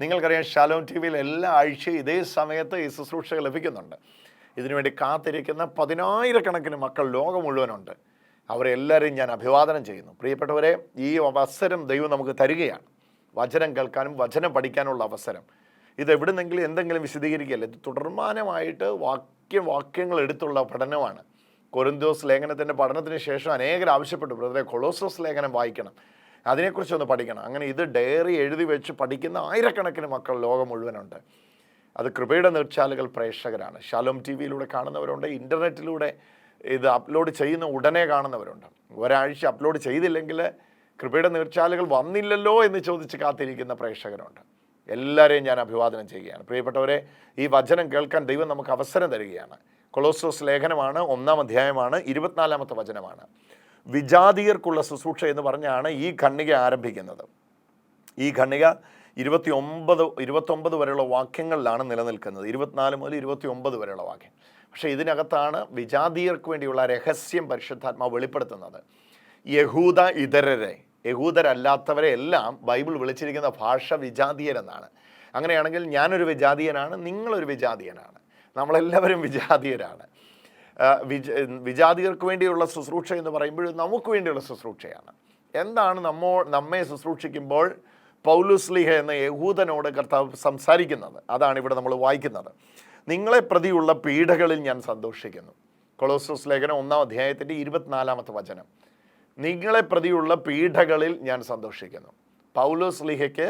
നിങ്ങൾക്കറിയാം, Shalom T വിയിൽ എല്ലാ ആഴ്ചയും ഇതേ സമയത്ത് ഈ ശുശ്രൂഷകൾ ലഭിക്കുന്നുണ്ട്. ഇതിനുവേണ്ടി കാത്തിരിക്കുന്ന 10,000-കണക്കിന് മക്കൾ ലോകം മുഴുവനുണ്ട്. അവരെല്ലാവരെയും ഞാൻ അഭിവാദനം ചെയ്യുന്നു. പ്രിയപ്പെട്ടവരെ, ഈ അവസരം ദൈവം നമുക്ക് തരികയാണ്. വചനം കേൾക്കാനും വചനം പഠിക്കാനുള്ള അവസരം. ഇത് എവിടുന്നെങ്കിലും എന്തെങ്കിലും വിശദീകരിക്കുകയല്ല. ഇത് തുടർമാനമായിട്ട് വാക്യങ്ങൾ എടുത്തുള്ള പഠനമാണ്. കൊരിന്ഥോസ് ലേഖനത്തിൻ്റെ പഠനത്തിന് ശേഷം അനേകർ ആവശ്യപ്പെട്ടു, ബ്രദറെ കൊളോസോസ് ലേഖനം വായിക്കണം, അതിനെക്കുറിച്ചൊന്ന് പഠിക്കണം. അങ്ങനെ ഇത് ഡയറി എഴുതി വെച്ച് പഠിക്കുന്ന ആയിരക്കണക്കിന് മക്കൾ ലോകം മുഴുവനുണ്ട്. അത് കൃപയുടെ നീർച്ചാലുകൾ പ്രേക്ഷകരാണ്. ഷാലോം ടി വിയിലൂടെ കാണുന്നവരുണ്ട്, ഇൻ്റർനെറ്റിലൂടെ ഇത് അപ്ലോഡ് ചെയ്യുന്ന ഉടനെ കാണുന്നവരുണ്ട്. ഒരാഴ്ച അപ്ലോഡ് ചെയ്തില്ലെങ്കിൽ കൃപയുടെ നീർച്ചാലുകൾ വന്നില്ലല്ലോ എന്ന് ചോദിച്ച് കാത്തിരിക്കുന്ന പ്രേക്ഷകരുണ്ട്. എല്ലാവരെയും ഞാൻ അഭിവാദനം ചെയ്യുകയാണ്. പ്രിയപ്പെട്ടവരെ, ഈ വചനം കേൾക്കാൻ ദൈവം നമുക്ക് അവസരം തരികയാണ്. കൊളോസോസ് ലേഖനമാണ്, 1-ാം അധ്യായമാണ്, 24-ാമത്തെ വചനമാണ്. വിജാതീയർക്കുള്ള ശുശ്രൂഷ എന്ന് പറഞ്ഞാണ് ഈ ഖണ്ഡിക ആരംഭിക്കുന്നത്. ഈ ഖണ്ഡിക 29 വരെയുള്ള വാക്യങ്ങളിലാണ് നിലനിൽക്കുന്നത്. 24 മുതൽ 29 വരെയുള്ള വാക്യം. പക്ഷേ ഇതിനകത്താണ് വിജാതീയർക്ക് വേണ്ടിയുള്ള രഹസ്യം പരിശുദ്ധാത്മാവ് വെളിപ്പെടുത്തുന്നത്. യഹൂദരല്ലാത്തവരെ എല്ലാം ബൈബിൾ വിളിച്ചിരിക്കുന്ന ഭാഷ വിജാതീയരെന്നാണ്. അങ്ങനെയാണെങ്കിൽ ഞാനൊരു വിജാതീയനാണ്, നിങ്ങളൊരു വിജാതീയനാണ്, നമ്മളെല്ലാവരും വിജാതീയരാണ്. വിജാതിയർക്ക് വേണ്ടിയുള്ള ശുശ്രൂഷ എന്ന് പറയുമ്പോൾ നമുക്ക് വേണ്ടിയുള്ള ശുശ്രൂഷയാണ്. എന്താണ് നമ്മെ ശുശ്രൂഷിക്കുമ്പോൾ പൗലുസ്ലീഹ എന്ന യഹൂദനോട് കർത്താവ് സംസാരിക്കുന്നത്? അതാണ് ഇവിടെ നമ്മൾ വായിക്കുന്നത്. നിങ്ങളെ പ്രതിയുള്ള പീഡകളിൽ ഞാൻ സന്തോഷിക്കുന്നു. കൊളോസോസ് ലേഖനം 1-ാം അധ്യായത്തിൻ്റെ 24-ാമത്തെ വചനം. നിങ്ങളെ പ്രതിയുള്ള പീഡകളിൽ ഞാൻ സന്തോഷിക്കുന്നു. പൗലുസ്ലീഹയ്ക്ക്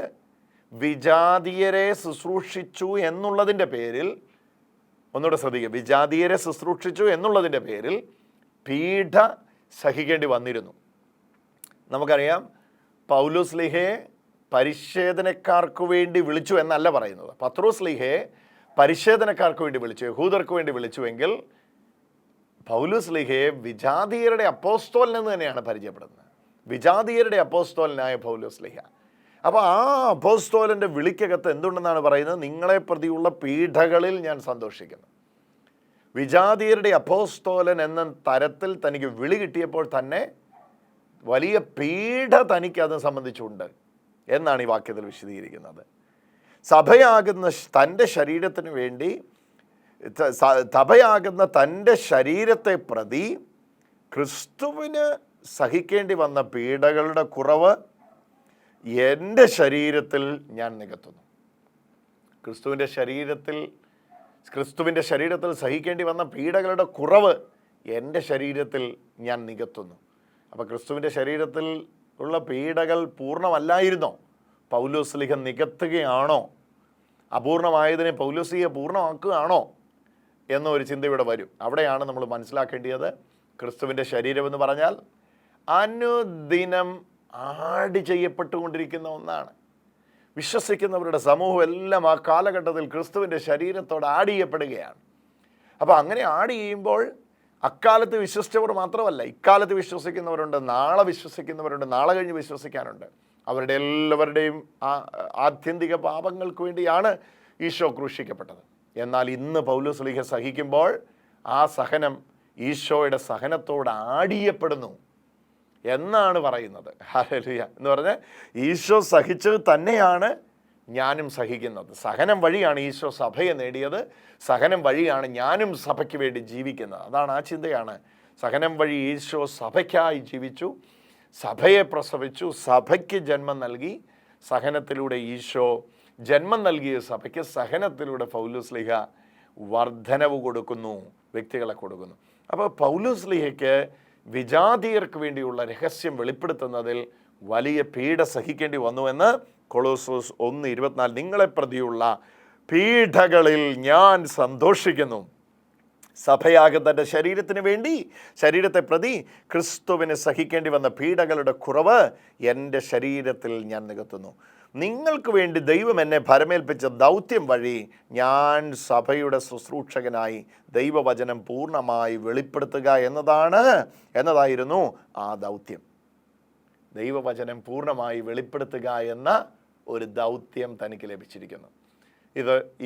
വിജാതീയരെ ശുശ്രൂഷിച്ചു എന്നുള്ളതിൻ്റെ പേരിൽ, ഒന്നുകൂടെ ശ്രദ്ധിക്കുക, വിജാതീയരെ ശുശ്രൂഷിച്ചു എന്നുള്ളതിൻ്റെ പേരിൽ പീഡ സഹിക്കേണ്ടി വന്നിരുന്നു. നമുക്കറിയാം, പൗലോസ്ലീഹയെ പരിച്ഛേദനക്കാർക്ക് വേണ്ടി വിളിച്ചു എന്നല്ല പറയുന്നത്. പത്രോസ്ലീഹയെ പരിച്ഛേദനക്കാർക്ക് വേണ്ടി വിളിച്ചു, യഹൂദർക്ക് വേണ്ടി വിളിച്ചുവെങ്കിൽ പൗലോസ്ലീഹയെ വിജാതീയരുടെ അപ്പോസ്തോലൻ എന്ന് തന്നെയാണ് പരിചയപ്പെടുന്നത്. വിജാതീയരുടെ അപ്പോസ്തോലനായ പൗലോസ്ലീഹ. അപ്പോൾ ആ അപ്പോസ്തോലൻ്റെ വിളിക്കകത്ത് എന്തുണ്ടെന്നാണ് പറയുന്നത്? നിങ്ങളെ പ്രതിയുള്ള പീഡകളിൽ ഞാൻ സന്തോഷിക്കുന്നു. വിജാതീയരുടെ അപ്പോസ്തോലൻ എന്ന തരത്തിൽ തനിക്ക് വിളി കിട്ടിയപ്പോൾ തന്നെ വലിയ പീഡ തനിക്ക് അത് സംബന്ധിച്ചുണ്ട് എന്നാണ് ഈ വാക്യത്തിൽ വിശദീകരിക്കുന്നത്. സഭയാകുന്ന തൻ്റെ ശരീരത്തിന് വേണ്ടി, സഭയാകുന്ന തൻ്റെ ശരീരത്തെ പ്രതി ക്രിസ്തുവിന് സഹിക്കേണ്ടി വന്ന പീഡകളുടെ കുറവ് എൻ്റെ ശരീരത്തിൽ ഞാൻ നികത്തുന്നു. ക്രിസ്തുവിൻ്റെ ശരീരത്തിൽ സഹിക്കേണ്ടി വന്ന പീഡകളുടെ കുറവ് എൻ്റെ ശരീരത്തിൽ ഞാൻ നികത്തുന്നു. അപ്പോൾ ക്രിസ്തുവിൻ്റെ ശരീരത്തിൽ ഉള്ള പീഡകൾ പൂർണ്ണമല്ലായിരുന്നോ? പൗലോസ്ലീഹ നികത്തുകയാണോ? അപൂർണമായതിനെ പൗലോസ്ലീഹ പൂർണ്ണമാക്കുകയാണോ എന്നൊരു ചിന്ത ഇവിടെ വരും. അവിടെയാണ് നമ്മൾ മനസ്സിലാക്കേണ്ടത്. ക്രിസ്തുവിൻ്റെ ശരീരം എന്ന് പറഞ്ഞാൽ അനുദിനം ആഡ് ചെയ്യപ്പെട്ടുകൊണ്ടിരിക്കുന്ന ഒന്നാണ്. വിശ്വസിക്കുന്നവരുടെ സമൂഹം എല്ലാം ആ കാലഘട്ടത്തിൽ ക്രിസ്തുവിൻ്റെ ശരീരത്തോട് ആഡ് ചെയ്യപ്പെടുകയാണ്. അപ്പോൾ അങ്ങനെ ആഡ് ചെയ്യുമ്പോൾ അക്കാലത്ത് വിശ്വസിച്ചവർ മാത്രമല്ല, ഇക്കാലത്ത് വിശ്വസിക്കുന്നവരുണ്ട്, നാളെ വിശ്വസിക്കുന്നവരുണ്ട്, നാളെ കഴിഞ്ഞ് വിശ്വസിക്കാനുണ്ട്. അവരുടെ എല്ലാവരുടെയും ആത്യന്തിക പാപങ്ങൾക്ക് വേണ്ടിയാണ് ഈശോ ക്രൂശിക്കപ്പെട്ടത്. എന്നാൽ ഇന്ന് പൗലോസ്ലീഹ സഹിക്കുമ്പോൾ ആ സഹനം ഈശോയുടെ സഹനത്തോട് ആഡ് ചെയ്യപ്പെടുന്നു എന്നാണ് പറയുന്നത്. ഹല്ലേലൂയ എന്ന് പറഞ്ഞാൽ ഈശോ സഹിച്ചത് തന്നെയാണ് ഞാനും സഹിക്കുന്നത്. സഹനം വഴിയാണ് ഈശോ സഭയെ നേടിയത്. സഹനം വഴിയാണ് ഞാനും സഭയ്ക്ക് വേണ്ടി ജീവിക്കുന്നത്. അതാണ്, ആ ചിന്തയാണ്. സഹനം വഴി ഈശോ സഭയ്ക്കായി ജീവിച്ചു, സഭയെ പ്രസവിച്ചു, സഭയ്ക്ക് ജന്മം നൽകി. സഹനത്തിലൂടെ ഈശോ ജന്മം നൽകിയ സഭയ്ക്ക് സഹനത്തിലൂടെ പൗലോസ്ലീഹ വർധനവ് കൊടുക്കുന്നു, വ്യക്തികളെ കൊടുക്കുന്നു. അപ്പോൾ പൗലോസ്ലീഹയ്ക്ക് വിജാതീയർക്ക് വേണ്ടിയുള്ള രഹസ്യം വെളിപ്പെടുത്തുന്നതിൽ വലിയ പീഡ സഹിക്കേണ്ടി വന്നുവെന്ന് കൊളോസോസ് 1:24. നിങ്ങളെ പ്രതിയുള്ള പീഡകളിൽ ഞാൻ സന്തോഷിക്കുന്നു. സഭയാകുന്ന തൻ്റെ ശരീരത്തെ പ്രതി ക്രിസ്തുവിന് സഹിക്കേണ്ടി വന്ന പീഡകളുടെ കുറവ് എൻ്റെ ശരീരത്തിൽ ഞാൻ നികത്തുന്നു. നിങ്ങൾക്ക് വേണ്ടി ദൈവം എന്നെ ഭരമേൽപ്പിച്ച ദൗത്യം വഴി ഞാൻ സഭയുടെ ശുശ്രൂഷകനായി ദൈവവചനം പൂർണ്ണമായി വെളിപ്പെടുത്തുക എന്നതായിരുന്നു ആ ദൗത്യം. ദൈവവചനം പൂർണ്ണമായി വെളിപ്പെടുത്തുക എന്ന ഒരു ദൗത്യം തനിക്ക് ലഭിച്ചിരിക്കുന്നു.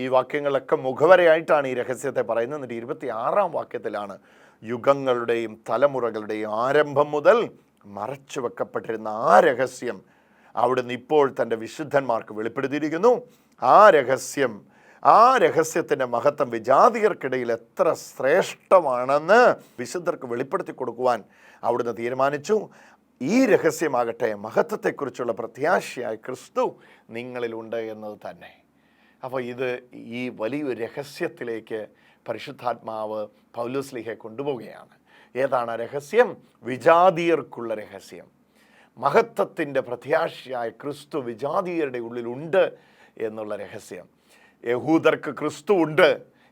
ഈ വാക്യങ്ങളൊക്കെ മുഖവരയായിട്ടാണ് ഈ രഹസ്യത്തെ പറയുന്നത്. എന്നിട്ട് 26-ാം വാക്യത്തിലാണ് യുഗങ്ങളുടെയും തലമുറകളുടെയും ആരംഭം മുതൽ മറച്ചു വെക്കപ്പെട്ടിരുന്ന ആ രഹസ്യം അവിടുന്ന് ഇപ്പോൾ തൻ്റെ വിശുദ്ധന്മാർക്ക് വെളിപ്പെടുത്തിയിരിക്കുന്നു. ആ രഹസ്യത്തിൻ്റെ മഹത്വം വിജാതിയർക്കിടയിൽ എത്ര ശ്രേഷ്ഠമാണെന്ന് വിശുദ്ധർക്ക് വെളിപ്പെടുത്തി കൊടുക്കുവാൻ അവിടുന്ന് തീരുമാനിച്ചു. ഈ രഹസ്യമാകട്ടെ മഹത്വത്തെക്കുറിച്ചുള്ള പ്രത്യാശയായ ക്രിസ്തു നിങ്ങളിലുണ്ട് എന്നത് തന്നെ. അപ്പോൾ ഇത് ഈ വലിയൊരു രഹസ്യത്തിലേക്ക് പരിശുദ്ധാത്മാവ് പൗലോസ്ലീഹയെ കൊണ്ടുപോവുകയാണ്. ഏതാണ് ആ രഹസ്യം? വിജാതിയർക്കുള്ള രഹസ്യം. മഹത്വത്തിൻ്റെ പ്രത്യാശയായ ക്രിസ്തു വിജാതിയരുടെ ഉള്ളിലുണ്ട് എന്നുള്ള രഹസ്യം. യഹൂദർക്ക് ക്രിസ്തു ഉണ്ട്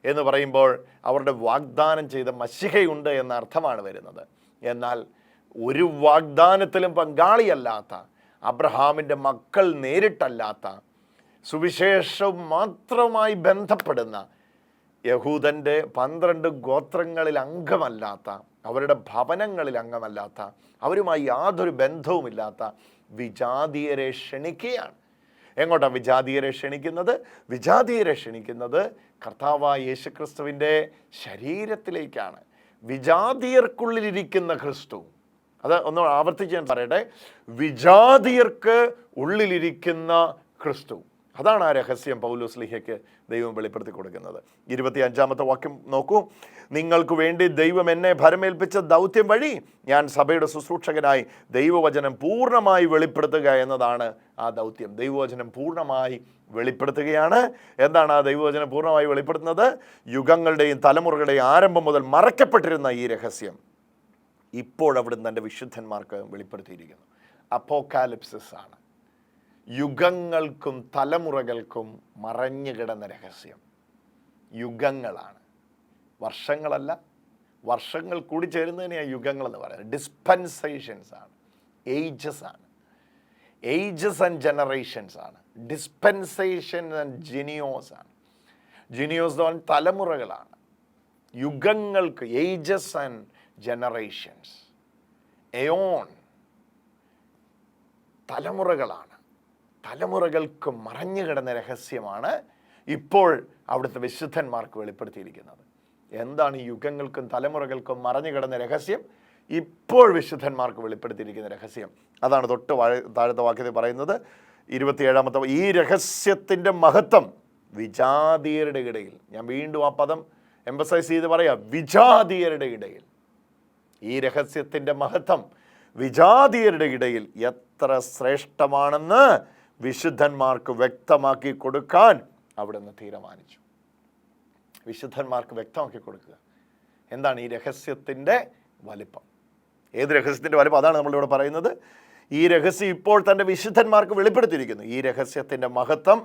എന്ന് പറയുമ്പോൾ അവരുടെ വാഗ്ദാനം ചെയ്ത മശിഹയുണ്ട് എന്ന അർത്ഥമാണ് വരുന്നത്. എന്നാൽ ഒരു വാഗ്ദാനത്തിലും പങ്കാളിയല്ലാത്ത, അബ്രഹാമിൻ്റെ മക്കൾ നേരിട്ടല്ലാത്ത, സുവിശേഷം മാത്രമായി ബന്ധപ്പെടുന്ന, യഹൂദൻ്റെ 12 ഗോത്രങ്ങളിൽ അംഗമല്ലാത്ത, അവരുടെ ഭവനങ്ങളിൽ അംഗമല്ലാത്ത, അവരുമായി യാതൊരു ബന്ധവുമില്ലാത്ത വിജാതീയരെ ക്ഷണിക്കുകയാണ്. എങ്ങോട്ടാണ് വിജാതീയരെ ക്ഷണിക്കുന്നത്? വിജാതീയരെ ക്ഷണിക്കുന്നത് കർത്താവായ യേശുക്രിസ്തുവിൻ്റെ ശരീരത്തിലേക്കാണ്. വിജാതീയർക്കുള്ളിലിരിക്കുന്ന ക്രിസ്തു, അത് ഒന്ന് ആവർത്തിച്ച് ഞാൻ പറയട്ടെ, വിജാതീയർക്ക് ഉള്ളിലിരിക്കുന്ന ക്രിസ്തു, അതാണ് ആ രഹസ്യം പൗലോസ്ലീഹയ്ക്ക് ദൈവം വെളിപ്പെടുത്തി കൊടുക്കുന്നത്. 25-ാമത്തെ വാക്യം നോക്കൂ. നിങ്ങൾക്ക് വേണ്ടി ദൈവം എന്നെ ഭരമേൽപ്പിച്ച ദൗത്യം വഴി ഞാൻ സഭയുടെ ശുശ്രൂഷകനായി ദൈവവചനം പൂർണ്ണമായി വെളിപ്പെടുത്തുക എന്നതാണ് ആ ദൗത്യം. ദൈവവചനം പൂർണ്ണമായി വെളിപ്പെടുത്തുകയാണ്. എന്താണ് ആ ദൈവവചനം പൂർണ്ണമായി വെളിപ്പെടുത്തുന്നത്? യുഗങ്ങളുടെയും തലമുറകളുടെയും ആരംഭം മുതൽ മറയ്ക്കപ്പെട്ടിരുന്ന ഈ രഹസ്യം ഇപ്പോൾ അവിടുന്ന് തൻ്റെ വിശുദ്ധന്മാർക്ക് വെളിപ്പെടുത്തിയിരിക്കുന്നു. അപ്പോക്കാലിപ്സിസ് ആണ്. യുഗങ്ങൾക്കും തലമുറകൾക്കും മറഞ്ഞു കിടന്ന രഹസ്യം. യുഗങ്ങളാണ്, വർഷങ്ങളല്ല. വർഷങ്ങൾ കൂടി ചേരുന്നതിനെയാണ് യുഗങ്ങളെന്ന് പറയുന്നത്. ഡിസ്പെൻസേഷൻസ് ആണ്, ഏജസ് ആണ്. ഏജസ് ആൻഡ് ജനറേഷൻസ് ആണ്. ഡിസ്പെൻസേഷൻ ആൻഡ് ജിനിയോസ് ആണ്. ജിനിയോസ് എന്ന് പറഞ്ഞാൽ തലമുറകളാണ്. യുഗങ്ങൾക്ക് ഏജസ് ആൻഡ് ജനറേഷൻസ്. എയോൺ തലമുറകളാണ്. തലമുറകൾക്ക് മറഞ്ഞു കിടന്ന രഹസ്യമാണ് ഇപ്പോൾ അവിടുത്തെ വിശുദ്ധന്മാർക്ക് വെളിപ്പെടുത്തിയിരിക്കുന്നത്. എന്താണ് ഈ യുഗങ്ങൾക്കും തലമുറകൾക്കും മറഞ്ഞു കിടന്ന രഹസ്യം? ഇപ്പോൾ വിശുദ്ധന്മാർക്ക് വെളിപ്പെടുത്തിയിരിക്കുന്ന രഹസ്യം. അതാണ് തൊട്ട് താഴത്തെ വാക്യത്തിൽ പറയുന്നത്. 27-ാമത്തെ, ഈ രഹസ്യത്തിൻ്റെ മഹത്വം വിജാതീയരുടെ ഇടയിൽ. ഞാൻ വീണ്ടും ആ പദം എംഫസൈസ് ചെയ്ത് പറയാം, വിജാതീയരുടെ ഇടയിൽ. ഈ രഹസ്യത്തിൻ്റെ മഹത്വം വിജാതീയരുടെ ഇടയിൽ എത്ര ശ്രേഷ്ഠമാണെന്ന് വിശുദ്ധന്മാർക്ക് വ്യക്തമാക്കി കൊടുക്കാൻ അവിടുന്ന് തീരുമാനിച്ചു. വിശുദ്ധന്മാർക്ക് വ്യക്തമാക്കി കൊടുക്കുക. എന്താണ് ഈ രഹസ്യത്തിൻ്റെ വലിപ്പം? ഏത് രഹസ്യത്തിൻ്റെ വലിപ്പം? അതാണ് നമ്മളിവിടെ പറയുന്നത്. ഈ രഹസ്യം ഇപ്പോൾ തൻ്റെ വിശുദ്ധന്മാർക്ക് വെളിപ്പെടുത്തിയിരിക്കുന്നു. ഈ രഹസ്യത്തിൻ്റെ മഹത്വം,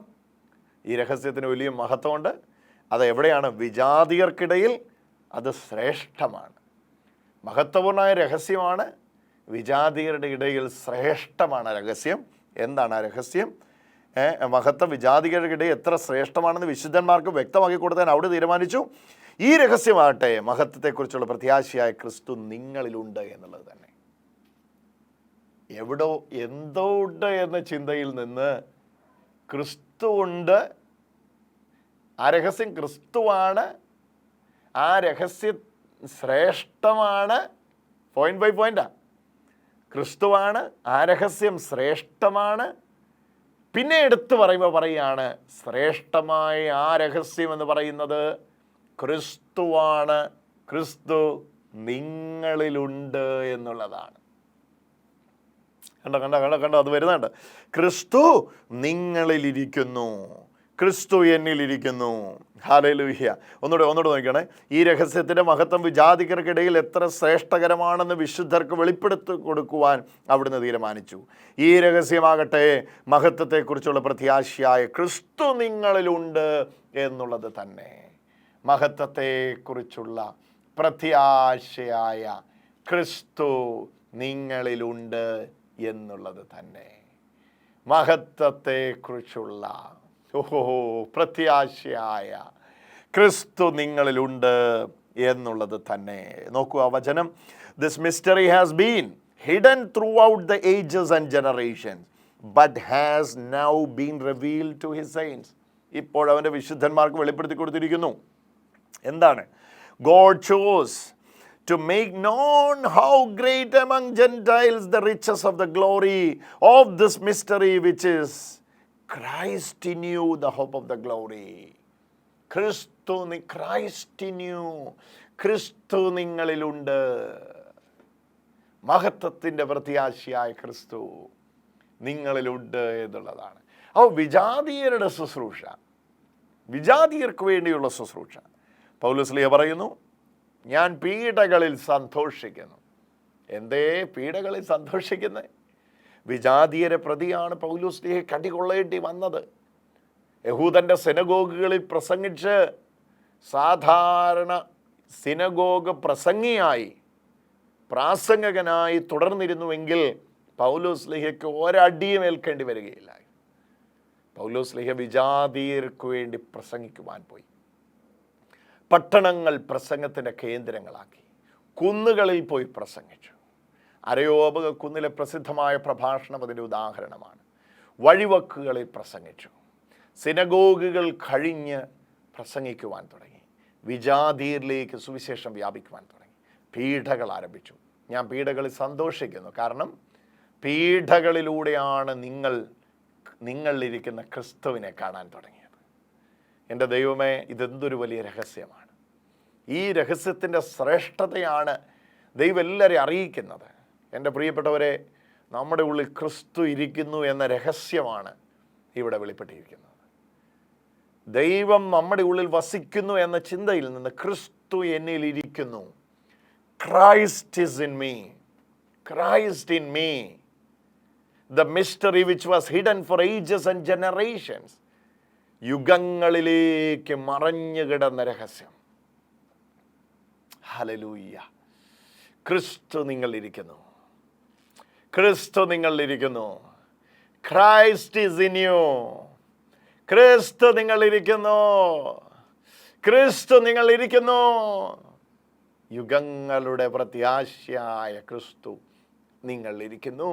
ഈ രഹസ്യത്തിന് വലിയ മഹത്വമുണ്ട്. അത് എവിടെയാണ്? വിജാതിയർക്കിടയിൽ അത് ശ്രേഷ്ഠമാണ്. മഹത്വപൂർണ്ണമായ രഹസ്യമാണ്. വിജാതിയരുടെ ഇടയിൽ ശ്രേഷ്ഠമാണ് രഹസ്യം. എന്താണ് ആ രഹസ്യം? മഹത്വം വിജാതികളുടെ ഇടയിൽ എത്ര ശ്രേഷ്ഠമാണെന്ന് വിശുദ്ധന്മാർക്ക് വ്യക്തമാക്കി കൊടുത്താൻ അവിടെ തീരുമാനിച്ചു. ഈ രഹസ്യമാകട്ടെ മഹത്വത്തെക്കുറിച്ചുള്ള പ്രത്യാശയായ ക്രിസ്തു നിങ്ങളിലുണ്ട് എന്നുള്ളത് തന്നെ. എവിടോ എന്തോ ഉണ്ട് എന്ന ചിന്തയിൽ നിന്ന് ക്രിസ്തു ഉണ്ട്. ആ രഹസ്യം ക്രിസ്തുവാണ്. ആ രഹസ്യം ശ്രേഷ്ഠമാണ്. പോയിന്റ് ബൈ പോയിന്റാ. ക്രിസ്തുവാണ്. ആ രഹസ്യം ശ്രേഷ്ഠമാണ്. പിന്നെ എടുത്തു പറയുകയാണ് ശ്രേഷ്ഠമായ ആ രഹസ്യം എന്ന് പറയുന്നത് ക്രിസ്തുവാണ്. ക്രിസ്തു നിങ്ങളിലുണ്ട് എന്നുള്ളതാണ്. കണ്ടോ അത് വരുന്നുണ്ട്. ക്രിസ്തു നിങ്ങളിലിരിക്കുന്നു, ക്രിസ്തു എന്നിലിരിക്കുന്നു. ഹല്ലേലൂയ. ഒന്നുകൂടെ നോക്കിയാണേ. ഈ രഹസ്യത്തിൻ്റെ മഹത്വം വിജാതികർക്കിടയിൽ എത്ര ശ്രേഷ്ഠകരമാണെന്ന് വിശുദ്ധർക്ക് വെളിപ്പെടുത്തി കൊടുക്കുവാൻ അവിടുന്ന് തീരുമാനിച്ചു. ഈ രഹസ്യമാകട്ടെ മഹത്വത്തെക്കുറിച്ചുള്ള പ്രത്യാശയായ ക്രിസ്തു നിങ്ങളിലുണ്ട് എന്നുള്ളത് തന്നെ. മഹത്വത്തെക്കുറിച്ചുള്ള പ്രത്യാശയായ ക്രിസ്തു നിങ്ങളിലുണ്ട് എന്നുള്ളത് തന്നെ. മഹത്വത്തെക്കുറിച്ചുള്ള പ്രത്യാശയായ ക്രിസ്തു നിങ്ങളിലുണ്ട് എന്നുള്ളത് തന്നെ. നോക്കൂ ആ വചനം. This mystery has been hidden throughout the ages and generations but has now been revealed to his saints. ഇപ്പോൾ അവൻ്റെ വിശുദ്ധന്മാർക്ക് വെളിപ്പെടുത്തി കൊടുത്തിരിക്കുന്നു. എന്താണ്? God chose to make known how great among Gentiles the riches of the glory of this mystery which is Christ in you the hope of the glory. Christ in you, ക്രിസ്തു നിങ്ങളിലുണ്ട്. മഹത്വത്തിൻ്റെ പ്രത്യാശയായ ക്രിസ്തു നിങ്ങളിലുണ്ട് എന്നുള്ളതാണ്. അപ്പോൾ വിജാതീയരുടെ ശുശ്രൂഷ, വിജാതീയർക്ക് വേണ്ടിയുള്ള ശുശ്രൂഷ. പൗലോസ്ലീഹ പറയുന്നു, ഞാൻ പീഡകളിൽ സന്തോഷിക്കുന്നു. എന്തേ പീഡകളിൽ സന്തോഷിക്കുന്നത്? വിജാതീയരെ പ്രതിയാണ് പൗലോസ്ലീഹ കടികൊള്ളേണ്ടി വന്നത്. യഹൂദൻ്റെ സിനഗോഗുകളിൽ പ്രസംഗിച്ച് സാധാരണ സിനഗോഗ് പ്രസംഗിയായി, പ്രാസംഗകനായി തുടർന്നിരുന്നുവെങ്കിൽ പൗലോസ്ലീഹയ്ക്ക് ഒരടിയും ഏൽക്കേണ്ടി വരികയില്ല. പൗലോസ്ലീഹ വിജാതീയർക്ക് വേണ്ടി പ്രസംഗിക്കുവാൻ പോയി. പട്ടണങ്ങൾ പ്രസംഗത്തിൻ്റെ കേന്ദ്രങ്ങളാക്കി. കുന്നുകളിൽ പോയി പ്രസംഗിച്ചു. അരയോപക കുന്നിലെ പ്രസിദ്ധമായ പ്രഭാഷണം അതിൻ്റെ ഉദാഹരണമാണ്. വഴിവക്കുകളിൽ പ്രസംഗിച്ചു. സിനഗോഗുകൾ കഴിഞ്ഞ് പ്രസംഗിക്കുവാൻ തുടങ്ങി. വിജാതീയരിലേക്ക് സുവിശേഷം വ്യാപിക്കുവാൻ തുടങ്ങി. പീഡകൾ ആരംഭിച്ചു. ഞാൻ പീഡകളിൽ സന്തോഷിക്കുന്നു. കാരണം പീഡകളിലൂടെയാണ് നിങ്ങളിലിരിക്കുന്ന ക്രിസ്തുവിനെ കാണാൻ തുടങ്ങിയത്. എൻ്റെ ദൈവമേ, ഇതെന്തൊരു വലിയ രഹസ്യമാണ്. ഈ രഹസ്യത്തിൻ്റെ ശ്രേഷ്ഠതയാണ് ദൈവം എല്ലാവരെയും അറിയിക്കുന്നത്. എൻ്റെ പ്രിയപ്പെട്ടവരെ, നമ്മുടെ ഉള്ളിൽ ക്രിസ്തു ഇരിക്കുന്നു എന്ന രഹസ്യമാണ് ഇവിടെ വെളിപ്പെട്ടിരിക്കുന്നത്. ദൈവം നമ്മുടെ ഉള്ളിൽ വസിക്കുന്നു എന്ന ചിന്തയിൽ നിന്ന് ക്രിസ്തു എന്നിൽ ഇരിക്കുന്നു. Christ is in me, Christ in me, the mystery which was hidden for ages and generations. യുഗങ്ങളിലേക്ക് മറഞ്ഞു കിടന്ന രഹസ്യം. ഹല്ലേലൂയ. ക്രിസ്തു നിങ്ങളിലിരിക്കുന്നു, ക്രിസ്തു നിങ്ങളിലിരിക്കുന്നു. ക്രൈസ്റ്റ് ഈസ് ഇൻ യു, ക്രിസ്തു നിങ്ങളിലിരിക്കുന്നു, ക്രിസ്തു നിങ്ങളിലിരിക്കുന്നു. യുഗങ്ങളുടെ പ്രത്യാശയായ ക്രിസ്തു നിങ്ങളിലിരിക്കുന്നു,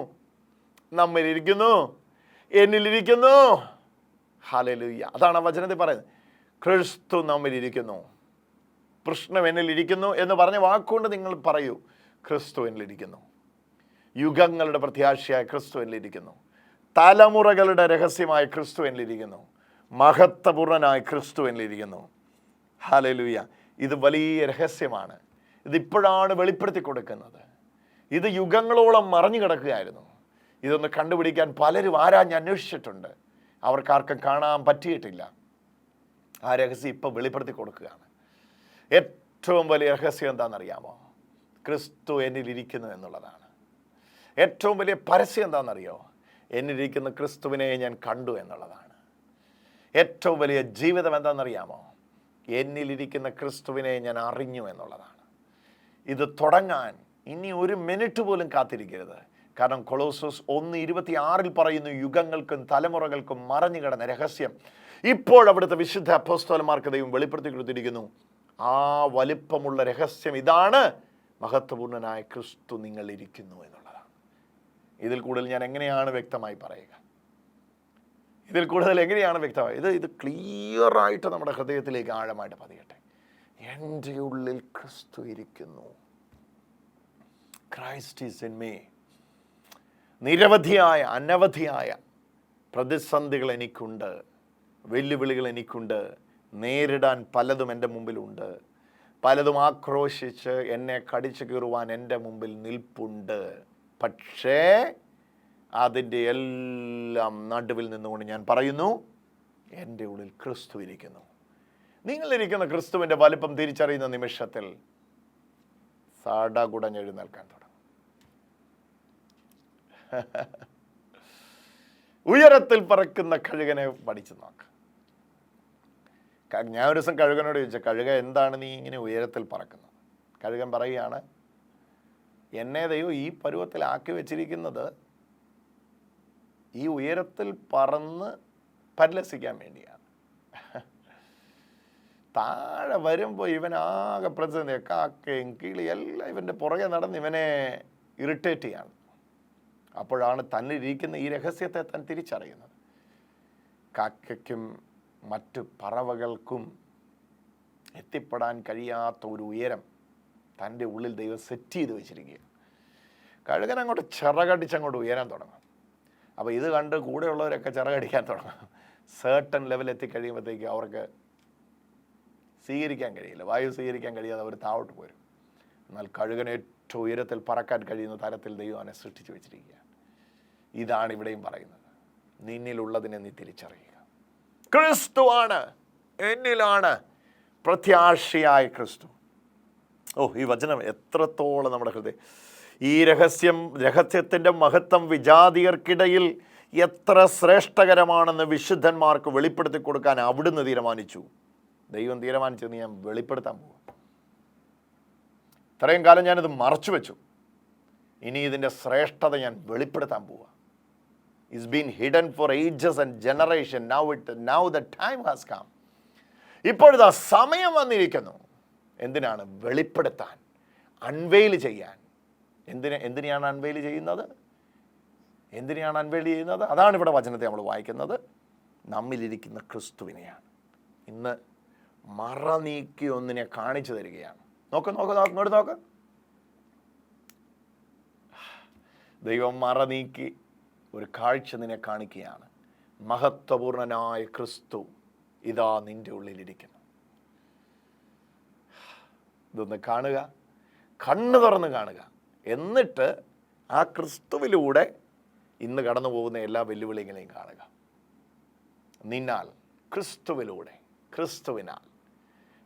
നമ്മളിരിക്കുന്നു, എന്നിലിരിക്കുന്നു. ഹല്ലേലൂയ. അതാണ് ആ വചനത്തിൽ പറയുന്നത്. ക്രിസ്തു നമ്മളിരിക്കുന്നു. പ്രശ്നം എന്നിലിരിക്കുന്നു എന്ന് പറഞ്ഞ വാക്കുകൊണ്ട് നിങ്ങൾ പറയൂ, ക്രിസ്തു എന്നിലിരിക്കുന്നു. യുഗങ്ങളുടെ പ്രത്യാശയായ ക്രിസ്തു എന്നിലിരിക്കുന്നു. തലമുറകളുടെ രഹസ്യമായ ക്രിസ്തു എന്നിലിരിക്കുന്നു. മഹത്വപൂർണനായ ക്രിസ്തു എന്നിലിരിക്കുന്നു. ഹല്ലേലൂയ. ഇത് വലിയ രഹസ്യമാണ്. ഇതിപ്പോഴാണ് വെളിപ്പെടുത്തി കൊടുക്കുന്നത്. ഇത് യുഗങ്ങളോളം മറഞ്ഞു കിടക്കുകയായിരുന്നു. ഇതൊന്ന് കണ്ടുപിടിക്കാൻ പലരും ആരാഞ്ഞ് അന്വേഷിച്ചിട്ടുണ്ട്. അവർക്കാർക്കും കാണാൻ പറ്റിയിട്ടില്ല. ആ രഹസ്യം ഇപ്പോൾ വെളിപ്പെടുത്തി കൊടുക്കുകയാണ്. ഏറ്റവും വലിയ രഹസ്യം എന്താണെന്നറിയാമോ? ക്രിസ്തു എന്നിലിരിക്കുന്നു എന്നുള്ളതാണ്. ഏറ്റവും വലിയ പരസ്യം എന്താണെന്നറിയോ? എന്നിലിരിക്കുന്ന ക്രിസ്തുവിനെ ഞാൻ കണ്ടു എന്നുള്ളതാണ്. ഏറ്റവും വലിയ ജീവിതം എന്താണെന്നറിയാമോ? എന്നിലിരിക്കുന്ന ക്രിസ്തുവിനെ ഞാൻ അറിഞ്ഞു എന്നുള്ളതാണ്. ഇത് തുടങ്ങാൻ ഇനി ഒരു മിനിറ്റ് പോലും കാത്തിരിക്കരുത്. കാരണം കൊളോസോസ് 1:26 പറയുന്നു, യുഗങ്ങൾക്കും തലമുറകൾക്കും മറഞ്ഞു കിടന്ന രഹസ്യം ഇപ്പോൾ അവിടുത്തെ വിശുദ്ധ അപ്പോസ്തലന്മാർക്ക് ദൈവം വെളിപ്പെടുത്തി കൊടുത്തിരിക്കുന്നു. ആ വലിപ്പമുള്ള രഹസ്യം ഇതാണ്, മഹത്വപൂർണനായ ക്രിസ്തു നിങ്ങളിരിക്കുന്നു എന്നുള്ളതാണ്. ഇതിൽ കൂടുതൽ ഞാൻ എങ്ങനെയാണ് വ്യക്തമായി പറയുക? ഇതിൽ കൂടുതൽ എങ്ങനെയാണ് വ്യക്തമായി? ഇത് ക്ലിയറായിട്ട് നമ്മുടെ ഹൃദയത്തിലേക്ക് ആഴമായിട്ട് പതിയട്ടെ. എൻ്റെ ഉള്ളിൽ ക്രിസ്തു ഇരിക്കുന്നു. Christ is in me. നിരവധിയായ അനവധിയായ പ്രതിസന്ധികൾ എനിക്കുണ്ട്, വെല്ലുവിളികൾ എനിക്കുണ്ട്, നേരിടാൻ പലതും എൻ്റെ മുമ്പിലുണ്ട്. പലതും ആക്രോശിച്ച് എന്നെ കടിച്ചു കീറുവാൻ എൻ്റെ മുമ്പിൽ നിൽപ്പുണ്ട്. പക്ഷേ അതിൻ്റെ എല്ലാം നടുവിൽ നിന്നുകൊണ്ട് ഞാൻ പറയുന്നു, എൻ്റെ ഉള്ളിൽ ക്രിസ്തു ഇരിക്കുന്നു. നിങ്ങളിരിക്കുന്ന ക്രിസ്തുവിൻ്റെ വലിപ്പം തിരിച്ചറിയുന്ന നിമിഷത്തിൽ സടകുടഞ്ഞെഴുന്നേൽക്കാൻ തുടങ്ങും. ഉയരത്തിൽ പറക്കുന്ന കഴുകനെ പഠിച്ചു നോക്ക്. ഞാൻ ഒരു ദിവസം കഴുകനോട് ചോദിച്ച, കഴുക എന്താണ് നീ ഇങ്ങനെ ഉയരത്തിൽ പറക്കുന്നത്? കഴുകൻ പറയുകയാണ്, എന്നെ ദൈവം ഈ പരുവത്തിലാക്കി വെച്ചിരിക്കുന്നത് ഈ ഉയരത്തിൽ പറന്ന് പരിലസിക്കാൻ വേണ്ടിയാണ്. താഴെ വരുമ്പോൾ ഇവനാകെ പ്രതിസന്ധി, കാക്കയും കിളി എല്ലാം ഇവൻ്റെ പുറകെ നടന്ന് ഇവനെ ഇറിറ്റേറ്റ് ചെയ്യാണ്. അപ്പോഴാണ് തന്നിരിക്കുന്ന ഈ രഹസ്യത്തെ താൻ തിരിച്ചറിയുന്നത്. കാക്കയ്ക്കും മറ്റു പറവകൾക്കും എത്തിപ്പെടാൻ കഴിയാത്ത ഒരു ഉയരം തൻ്റെ ഉള്ളിൽ ദൈവം സെറ്റ് ചെയ്ത് വെച്ചിരിക്കുകയാണ്. കഴുകൻ അങ്ങോട്ട് ചിറകടിച്ചങ്ങോട്ട് ഉയരാൻ തുടങ്ങും. അപ്പോൾ ഇത് കണ്ട് കൂടെയുള്ളവരൊക്കെ ചിറകടിക്കാൻ തുടങ്ങും. സേർട്ടൺ ലെവൽ എത്തിക്കഴിയുമ്പോഴത്തേക്ക് അവർക്ക് സ്വീകരിക്കാൻ കഴിയില്ല, വായു സ്വീകരിക്കാൻ കഴിയാതെ അവർ താഴോട്ട് പോരും. എന്നാൽ കഴുകൻ ഏറ്റവും ഉയരത്തിൽ പറക്കാൻ കഴിയുന്ന തരത്തിൽ ദൈവം അവനെ സൃഷ്ടിച്ചു വെച്ചിരിക്കുകയാണ്. ഇതാണ് ഇവിടെയും പറയുന്നത്, നിന്നിലുള്ളതിനെ നീ തിരിച്ചറിയുക. ക്രിസ്തുവാണ് എന്നിലാണ് പ്രത്യാശയായ ക്രിസ്തു. ഈ വചനം എത്രത്തോളം നമ്മുടെ ഹൃദയം, ഈ രഹസ്യത്തിൻ്റെ മഹത്വം വിജാതിയർക്കിടയിൽ എത്ര ശ്രേഷ്ഠകരമാണെന്ന് വിശുദ്ധന്മാർക്ക് വെളിപ്പെടുത്തി കൊടുക്കാൻ അവിടുന്ന് തീരുമാനിച്ചു. ദൈവം തീരുമാനിച്ചെന്ന് ഞാൻ വെളിപ്പെടുത്താൻ പോകും. ഇത്രയും കാലം ഞാനിത് മറച്ചു വെച്ചു, ഇനി ഇതിൻ്റെ ശ്രേഷ്ഠത ഞാൻ വെളിപ്പെടുത്താൻ പോവുക. It's been hidden for ages and generation. Now the time has come. ഇപ്പോഴിതാ സമയം വന്നിരിക്കുന്നു. എന്തിനാണ്? വെളിപ്പെടുത്താൻ, അൺവെയിൽ ചെയ്യാൻ. എന്തിനെയാണ് അൺവെയിൽ ചെയ്യുന്നത്? അതാണ് ഇവിടെ വചനത്തെ നമ്മൾ വായിക്കുന്നത്. നമ്മിലിരിക്കുന്ന ക്രിസ്തുവിനെയാണ്. ഇന്ന് മറ നീക്കി ഒന്നിനെ കാണിച്ചു തരികയാണ്. ഇങ്ങോട്ട് നോക്ക്. ദൈവം മറ നീക്കി ഒരു കാഴ്ച നിന്നെ കാണിക്കുകയാണ്. മഹത്വപൂർണനായ ക്രിസ്തു ഇതാ നിന്റെ ഉള്ളിലിരിക്കുന്നു. ഇതൊന്ന് കാണുക, കണ്ണ് തുറന്ന് കാണുക. എന്നിട്ട് ആ ക്രിസ്തുവിലൂടെ ഇന്ന് കടന്നു പോകുന്ന എല്ലാ വെല്ലുവിളികളെയും കാണുക. നിന്നാൽ, ക്രിസ്തുവിനാൽ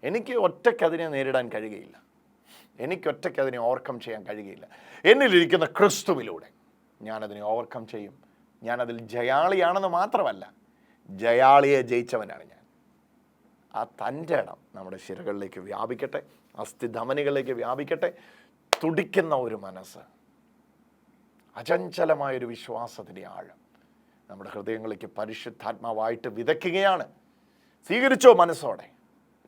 എനിക്ക് ഒറ്റയ്ക്ക് അതിനെ നേരിടാൻ കഴിയുകയില്ല, എനിക്കൊറ്റയ്ക്ക് അതിനെ ഓവർകം ചെയ്യാൻ കഴിയുകയില്ല. എന്നിലിരിക്കുന്ന ക്രിസ്തുവിലൂടെ ഞാനതിനെ ഓവർകം ചെയ്യും. ഞാനതിൽ ജയാളിയാണെന്ന് മാത്രമല്ല, ജയാളിയെ ജയിച്ചവനാണ് ഞാൻ. ആ തൻ്റെ ഇടം നമ്മുടെ ശിരകളിലേക്ക് വ്യാപിക്കട്ടെ, അസ്ഥിധമനികളിലേക്ക് വ്യാപിക്കട്ടെ. തുടിക്കുന്ന ഒരു മനസ്സ്, അചഞ്ചലമായൊരു വിശ്വാസത്തിൻ്റെ ആഴം നമ്മുടെ ഹൃദയങ്ങളിലേക്ക് പരിശുദ്ധാത്മാവായിട്ട് വിതയ്ക്കുകയാണ്. സ്വീകരിച്ചോ മനസ്സോടെ?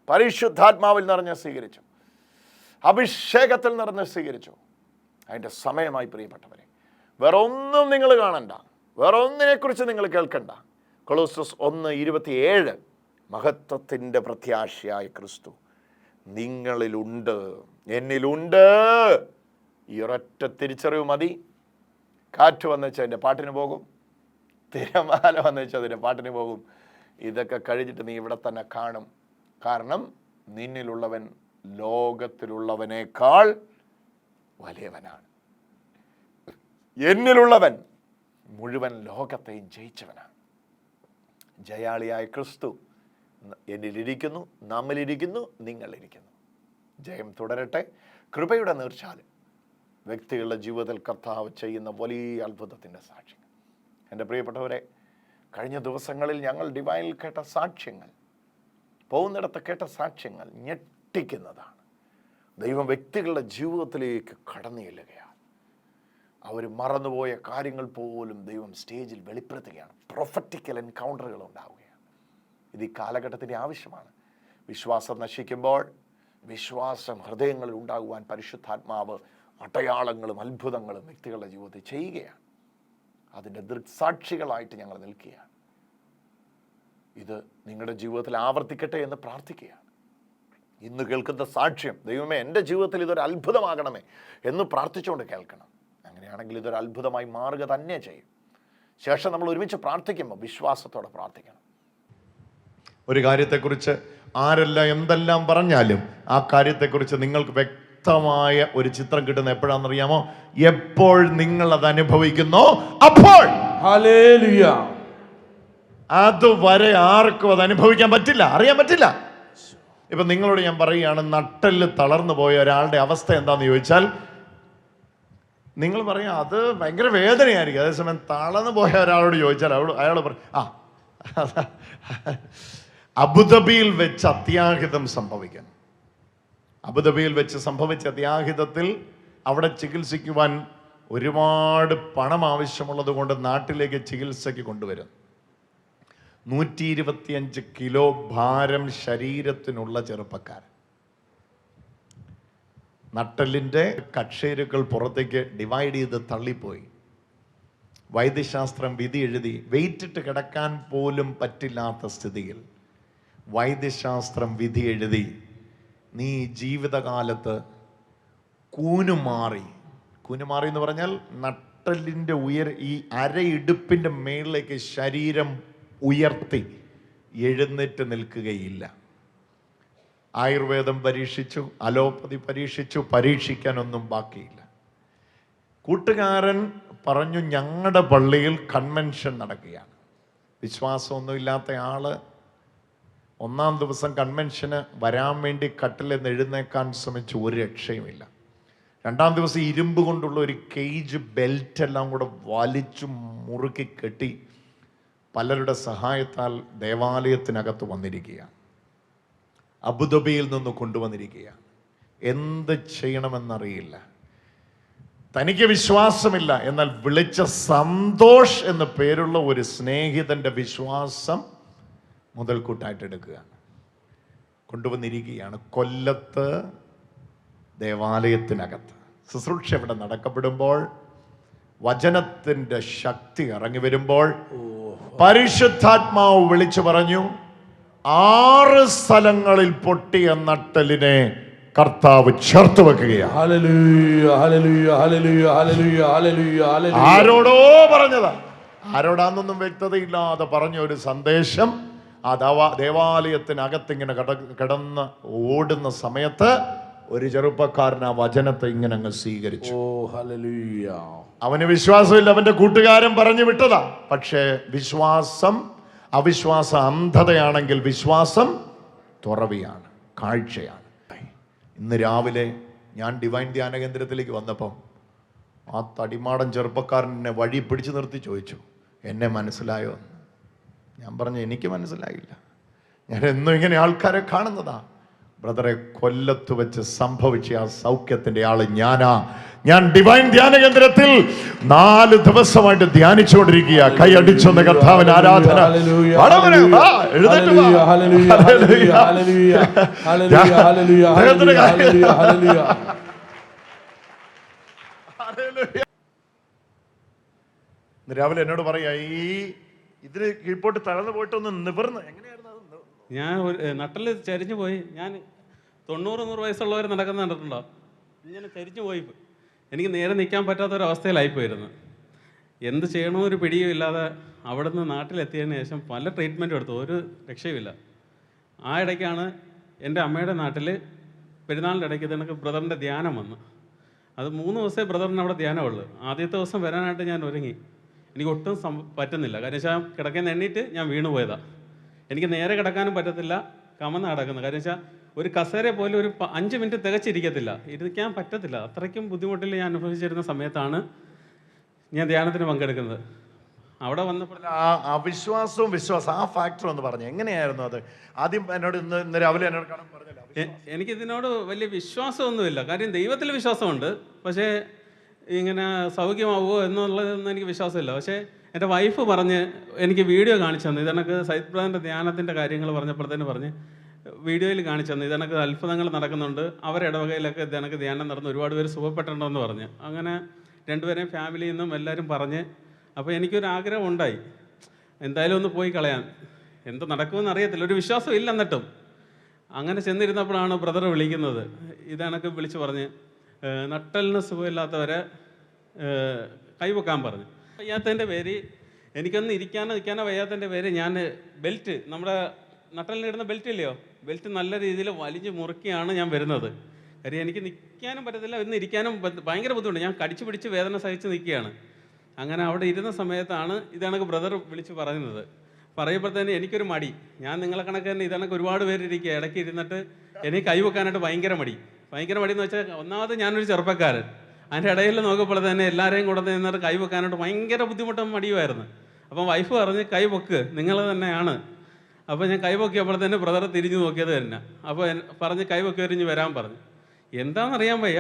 പരിശുദ്ധാത്മാവിൽ നിറഞ്ഞ് സ്വീകരിച്ചു, അഭിഷേകത്തിൽ നിറഞ്ഞ് സ്വീകരിച്ചു. അതിൻ്റെ സമയമായി പ്രിയപ്പെട്ടവരെ. വേറെ ഒന്നും നിങ്ങൾ കാണണ്ട, വേറെ ഒന്നിനെക്കുറിച്ച് നിങ്ങൾ കേൾക്കണ്ട. കൊളോസ്സസ് 1:27 മഹത്വത്തിൻ്റെ പ്രത്യാശയായ ക്രിസ്തു നിങ്ങളിലുണ്ട്, എന്നിലുണ്ട്. ഈ ഒരൊറ്റ തിരിച്ചറിവ് മതി. കാറ്റ് വന്നുവെച്ചാൽ അതിൻ്റെ പാട്ടിന് പോകും, തിരമാല വന്നുവെച്ചാൽ അതിൻ്റെ പാട്ടിന് പോകും. ഇതൊക്കെ കഴിഞ്ഞിട്ട് നീ ഇവിടെ തന്നെ കാണും. കാരണം നിന്നിലുള്ളവൻ ലോകത്തിലുള്ളവനേക്കാൾ വലിയവനാണ്. എന്നിലുള്ളവൻ മുഴുവൻ ലോകത്തെയും ജയിച്ചവനാണ്. ജയാളിയായ ക്രിസ്തു എന്നിലിരിക്കുന്നു, നമ്മിലിരിക്കുന്നു, നിങ്ങളിരിക്കുന്നു. ജയം തുടരട്ടെ. കൃപയുടെ നീർച്ചാലും വ്യക്തികളുടെ ജീവിതത്തിൽ കർത്താവ് ചെയ്യുന്ന വലിയ അത്ഭുതത്തിൻ്റെ സാക്ഷ്യങ്ങൾ. എൻ്റെ പ്രിയപ്പെട്ടവരെ, കഴിഞ്ഞ ദിവസങ്ങളിൽ ഞങ്ങൾ ഡിവൈനിൽ കേട്ട സാക്ഷ്യങ്ങൾ, പോകുന്നിടത്ത് കേട്ട സാക്ഷ്യങ്ങൾ ഞെട്ടിക്കുന്നതാണ്. ദൈവം വ്യക്തികളുടെ ജീവിതത്തിലേക്ക് കടന്നു ചെല്ലുകയാണ്. അവർ മറന്നുപോയ കാര്യങ്ങൾ പോലും ദൈവം സ്റ്റേജിൽ വെളിപ്പെടുത്തുകയാണ്. പ്രൊഫറ്റിക്കൽ എൻകൗണ്ടറുകൾ ഉണ്ടാവുകയാണ്. ഇത് ഈ കാലഘട്ടത്തിൻ്റെ ആവശ്യമാണ്. വിശ്വാസം നശിക്കുമ്പോൾ വിശ്വാസം ഹൃദയങ്ങളിൽ ഉണ്ടാകുവാൻ പരിശുദ്ധാത്മാവ് അടയാളങ്ങളും അത്ഭുതങ്ങളും വ്യക്തികളുടെ ജീവിതത്തിൽ ചെയ്യുകയാണ്. അതിൻ്റെ ദൃക്സാക്ഷികളായിട്ട് ഞങ്ങൾ നിൽക്കുകയാണ്. ഇത് നിങ്ങളുടെ ജീവിതത്തിൽ ആവർത്തിക്കട്ടെ എന്ന് പ്രാർത്ഥിക്കുകയാണ്. ഇന്ന് കേൾക്കുന്ന സാക്ഷ്യം, ദൈവമേ എൻ്റെ ജീവിതത്തിൽ ഇതൊരു അത്ഭുതമാകണമേ എന്ന് പ്രാർത്ഥിച്ചുകൊണ്ട് കേൾക്കണം. അങ്ങനെയാണെങ്കിൽ ഇതൊരു അത്ഭുതമായി മാറുക തന്നെ ചെയ്യും. ശേഷം നമ്മൾ ഒരുമിച്ച് പ്രാർത്ഥിക്കുമ്പോൾ വിശ്വാസത്തോടെ പ്രാർത്ഥിക്കണം. ഒരു കാര്യത്തെക്കുറിച്ച് ആരെല്ലാം എന്തെല്ലാം പറഞ്ഞാലും ആ കാര്യത്തെക്കുറിച്ച് നിങ്ങൾക്ക് വ്യക്തമായ ഒരു ചിത്രം കിട്ടുന്ന എപ്പോഴാണെന്നറിയാമോ? എപ്പോൾ നിങ്ങൾ അത് അനുഭവിക്കുന്നോ അപ്പോൾ. ഹല്ലേലൂയ. അതുവരെ ആർക്കും അത് അനുഭവിക്കാൻ പറ്റില്ല, അറിയാൻ പറ്റില്ല. ഇപ്പൊ നിങ്ങളോട് ഞാൻ പറയുകയാണ്, നട്ടെല്ല് തളർന്നു പോയ ഒരാളുടെ അവസ്ഥ എന്താന്ന് ചോദിച്ചാൽ നിങ്ങൾ പറയാം അത് ഭയങ്കര വേദനയായിരിക്കും. അതേസമയം തളർന്നു പോയ ഒരാളോട് ചോദിച്ചാൽ അയാൾ പറയും അബുദാബിയിൽ വെച്ച് അത്യാഹിതം സംഭവിക്കാൻ. അബുദാബിയിൽ വെച്ച് സംഭവിച്ച അത്യാഹിതത്തിൽ അവിടെ ചികിത്സിക്കുവാൻ ഒരുപാട് പണം ആവശ്യമുള്ളത് കൊണ്ട് നാട്ടിലേക്ക് ചികിത്സയ്ക്ക് കൊണ്ടുവരും. 125 കിലോ ഭാരം ശരീരത്തിനുള്ള ചെറുപ്പക്കാരൻ. നട്ടലിൻ്റെ കക്ഷേരുക്കൾ പുറത്തേക്ക് ഡിവൈഡ് ചെയ്ത് തള്ളിപ്പോയി. വൈദ്യശാസ്ത്രം വിധി എഴുതി. വെയിറ്റിട്ട് കിടക്കാൻ പോലും പറ്റില്ലാത്ത സ്ഥിതിയിൽ വൈദ്യശാസ്ത്രം വിധി എഴുതി, നീ ജീവിതകാലത്ത് കൂനുമാറി എന്ന് പറഞ്ഞാൽ നട്ടലിൻ്റെ ഈ അരയിടുപ്പിൻ്റെ മേളിലേക്ക് ശരീരം ഉയർത്തി എഴുന്നേറ്റ് നിൽക്കുകയില്ല. ആയുർവേദം പരീക്ഷിച്ചു, അലോപ്പതി പരീക്ഷിച്ചു, പരീക്ഷിക്കാനൊന്നും ബാക്കിയില്ല. കൂട്ടുകാരൻ പറഞ്ഞു, ഞങ്ങളുടെ പള്ളിയിൽ കൺവെൻഷൻ നടക്കുകയാണ്. വിശ്വാസമൊന്നുമില്ലാത്ത ആള് ഒന്നാം ദിവസം കൺവെൻഷന് വരാൻ വേണ്ടി കട്ടിൽ നിന്ന് എഴുന്നേക്കാൻ ശ്രമിച്ചു, ഒരു രക്ഷയുമില്ല. രണ്ടാം ദിവസം ഇരുമ്പ് കൊണ്ടുള്ള ഒരു കേജ് ബെൽറ്റ് എല്ലാം കൂടെ വലിച്ചു മുറുക്കി കെട്ടി പലരുടെ സഹായത്താൽ ദേവാലയത്തിനകത്ത് വന്നിരിക്കുകയാണ്. അബുദാബിയിൽ നിന്ന് കൊണ്ടുവന്നിരിക്കുകയാണ്. എന്ത് ചെയ്യണമെന്നറിയില്ല. തനിക്ക് വിശ്വാസമില്ല, എന്നാൽ വിളിച്ച സന്തോഷ് എന്ന പേരുള്ള ഒരു സ്നേഹിതന്റെ വിശ്വാസം മുതൽക്കൂട്ടായിട്ട് എടുക്കുകയാണ്. കൊണ്ടുവന്നിരിക്കുകയാണ്. കൊല്ലത്ത് ദേവാലയത്തിനകത്ത് ശുശ്രൂഷ ഇവിടെ നടക്കപ്പെടുമ്പോൾ, വചനത്തിന്റെ ശക്തി ഇറങ്ങി വരുമ്പോൾ, പരിശുദ്ധാത്മാവ് വിളിച്ചു പറഞ്ഞു, 6 സ്ഥലങ്ങളിൽ പൊട്ടിയ നട്ടലിനെ കർത്താവ് ചേർത്ത് വെക്കുകയാണ്. ആരോടോ പറഞ്ഞതാ, ആരോടാന്നൊന്നും വ്യക്തതയില്ലാതെ പറഞ്ഞ ഒരു സന്ദേശം ആ ദേവാലയത്തിനകത്തിങ്ങനെ കിടന്ന് ഓടുന്ന സമയത്ത് ഒരു ചെറുപ്പക്കാരൻ ആ വചനത്തെ ഇങ്ങനെ അങ്ങ് സ്വീകരിച്ചു. അവന് വിശ്വാസമില്ല, അവന്റെ കൂട്ടുകാരൻ പറഞ്ഞു വിട്ടതാ. പക്ഷേ വിശ്വാസം അവിശ്വാസ അന്ധതയാണെങ്കിൽ വിശ്വാസം തുറവിയാണ്, കാഴ്ചയാണ്. ഇന്ന് രാവിലെ ഞാൻ ഡിവൈൻ ധ്യാന കേന്ദ്രത്തിലേക്ക് വന്നപ്പം ആ തടിമാടൻ ചെറുപ്പക്കാരൻ എന്നെ വഴി പിടിച്ചു നിർത്തി ചോദിച്ചു, എന്നെ മനസ്സിലായോ എന്ന്. ഞാൻ പറഞ്ഞു, എനിക്ക് മനസ്സിലായില്ല, ഞാൻ എന്നും ഇങ്ങനെ ആൾക്കാരെ കാണുന്നതാ. ബ്രദറെ, കൊല്ലത്ത് വെച്ച് സംഭവിച്ച ആ സൗഖ്യത്തിന്റെ ആള് ഞാനാ. ഞാൻ ഡിവൈൻ ധ്യാന കേന്ദ്രത്തിൽ 4 ദിവസമായിട്ട് ധ്യാനിച്ചുകൊണ്ടിരിക്കുക. കൈയടിച്ചൊന്ന് കർത്താവിന് ആരാധന. രാവിലെ എന്നോട് പറയാ, ഇതിന് കീഴ്പോട്ട് തളർന്നു പോയിട്ടൊന്ന് നിവർന്ന് എങ്ങനെയായിരുന്നു? ഞാൻ നട്ടല് ചരിഞ്ഞു പോയി. ഞാൻ 90-100 വയസ്സുള്ളവർ നടക്കുന്ന കണ്ടിട്ടുണ്ടോ? ഇങ്ങനെ ചരിഞ്ഞു പോയി. എനിക്ക് നേരെ നിൽക്കാൻ പറ്റാത്തൊരവസ്ഥയിലായിപ്പോയിരുന്നു. എന്ത് ചെയ്യണമെന്നൊരു പിടിയും ഇല്ലാതെ അവിടെ നിന്ന് നാട്ടിലെത്തിയതിന് ശേഷം പല ട്രീറ്റ്മെൻറ്റും എടുത്തു, ഒരു രക്ഷയുമില്ല. ആ ഇടയ്ക്കാണ് എൻ്റെ അമ്മയുടെ നാട്ടിൽ പെരുന്നാളിൻ്റെ ഇടയ്ക്ക് എനിക്ക് ബ്രദറിൻ്റെ ധ്യാനം വന്നു. അത് 3 ദിവസമേ ബ്രദറിന് അവിടെ ധ്യാനമുള്ളൂ. ആദ്യത്തെ ദിവസം വരാനായിട്ട് ഞാൻ ഒരുങ്ങി. എനിക്ക് ഒട്ടും പറ്റുന്നില്ല. കാര്യം വെച്ചാൽ കിടക്കുന്ന എണ്ണീറ്റ് ഞാൻ വീണു പോയതാണ്. എനിക്ക് നേരെ കിടക്കാനും പറ്റത്തില്ല, കമന്ന് കിടക്കുന്നത്. കാര്യം വെച്ചാൽ ഒരു കസേര പോലും ഒരു 5 മിനിറ്റ് തികച്ചിരിക്കത്തില്ല, ഇരിക്കാൻ പറ്റത്തില്ല. അത്രയ്ക്കും ബുദ്ധിമുട്ടിൽ ഞാൻ അനുഭവിച്ചിരുന്ന സമയത്താണ് ഞാൻ ധ്യാനത്തിന് പങ്കെടുക്കുന്നത്. അവിടെ വന്നപ്പോൾ അവിശ്വാസവും വിശ്വാസം, ആ ഫാക്ടർ ഒന്ന് പറഞ്ഞു, എങ്ങനെയായിരുന്നു അത്? ആദ്യം എന്നോട് ഇന്ന് രാവിലെ എന്നോട് കാണാൻ പറഞ്ഞില്ല. എനിക്കിതിനോട് വലിയ വിശ്വാസമൊന്നുമില്ല. കാര്യം ദൈവത്തിൽ വിശ്വാസമുണ്ട്, പക്ഷേ ഇങ്ങനെ സൗഖ്യമാവുമോ എന്നുള്ളതൊന്നും എനിക്ക് വിശ്വാസമില്ല. പക്ഷേ എൻ്റെ വൈഫ് പറഞ്ഞ് എനിക്ക് വീഡിയോ കാണിച്ചു തന്നു. ഇതെനക്ക് സൈദ് ബ്രദറിൻ്റെ ധ്യാനത്തിൻ്റെ കാര്യങ്ങൾ പറഞ്ഞപ്പോഴത്തേന് പറഞ്ഞ് വീഡിയോയിൽ കാണിച്ചു തന്നു, ഇതെനക്ക് അത്ഭുതങ്ങൾ നടക്കുന്നുണ്ട്, അവരുടെ ഇടവകയിലൊക്കെ ഇതെനക്ക് ധ്യാനം നടന്ന് ഒരുപാട് പേര് സുഖപ്പെട്ടിട്ടുണ്ടെന്ന് പറഞ്ഞ്. അങ്ങനെ 2 പേരെയും ഫാമിലിയിൽ നിന്നും എല്ലാവരും പറഞ്ഞ്. അപ്പോൾ എനിക്കൊരാഗ്രഹം ഉണ്ടായി, എന്തായാലും ഒന്ന് പോയി കളയാൻ. എന്ത് നടക്കുമെന്ന് അറിയത്തില്ല, ഒരു വിശ്വാസം ഇല്ല. എന്നിട്ടും അങ്ങനെ ചെന്നിരുന്നപ്പോഴാണ് ബ്രദർ വിളിക്കുന്നത്. ഇതെനക്ക് വിളിച്ച് പറഞ്ഞ് നട്ടലിന് സുഖമില്ലാത്തവരെ കൈവെക്കാൻ പറഞ്ഞു. വയ്യാത്തതിൻ്റെ പേര്, എനിക്കൊന്ന് ഇരിക്കാനോ നിൽക്കാനോ വയ്യാത്തതിൻ്റെ പേര് ഞാൻ ബെൽറ്റ്, നമ്മുടെ നട്ടലിനിടുന്ന ബെൽറ്റ് ഇല്ലയോ, ബെൽറ്റ് നല്ല രീതിയിൽ വലിഞ്ഞ് മുറുക്കിയാണ് ഞാൻ വരുന്നത്. കാര്യം എനിക്ക് നിൽക്കാനും പറ്റത്തില്ല, ഇന്ന് ഇരിക്കാനും ഭയങ്കര ബുദ്ധിമുട്ട്. ഞാൻ കടിച്ചു പിടിച്ച് വേദന സഹിച്ച് നിൽക്കുകയാണ്. അങ്ങനെ അവിടെ ഇരുന്ന സമയത്താണ് ഇതെനക്ക് ബ്രദർ വിളിച്ച് പറയുന്നത്. പറയുമ്പോഴത്തേന് എനിക്കൊരു മടി. ഞാൻ നിങ്ങളെ കണക്ക് തന്നെ ഇതെനക്ക് ഒരുപാട് പേരിരിക്കുക, ഇടയ്ക്ക് ഇരുന്നിട്ട് എനിക്ക് കൈവെക്കാനായിട്ട് ഭയങ്കര മടി എന്ന് വെച്ചാൽ, ഒന്നാമത് ഞാനൊരു ചെറുപ്പക്കാരൻ, അതിൻ്റെ ഇടയിൽ നോക്കുമ്പോൾ തന്നെ എല്ലാവരെയും കൂടെ നിന്നിട്ട് കൈ വെക്കാനായിട്ട് ഭയങ്കര ബുദ്ധിമുട്ടും മടിയുമായിരുന്നു. അപ്പം വൈഫ് പറഞ്ഞ് കൈ വെക്ക്, നിങ്ങൾ തന്നെയാണ്. അപ്പോൾ ഞാൻ കൈ പൊക്കിയപ്പോൾ തന്നെ ബ്രദർ തിരിഞ്ഞു നോക്കിയത് തന്നെ. അപ്പോൾ പറഞ്ഞ് കൈ പൊക്കി എറിഞ്ഞ് വരാൻ പറഞ്ഞു. എന്താണെന്നറിയാൻ വയ്യ,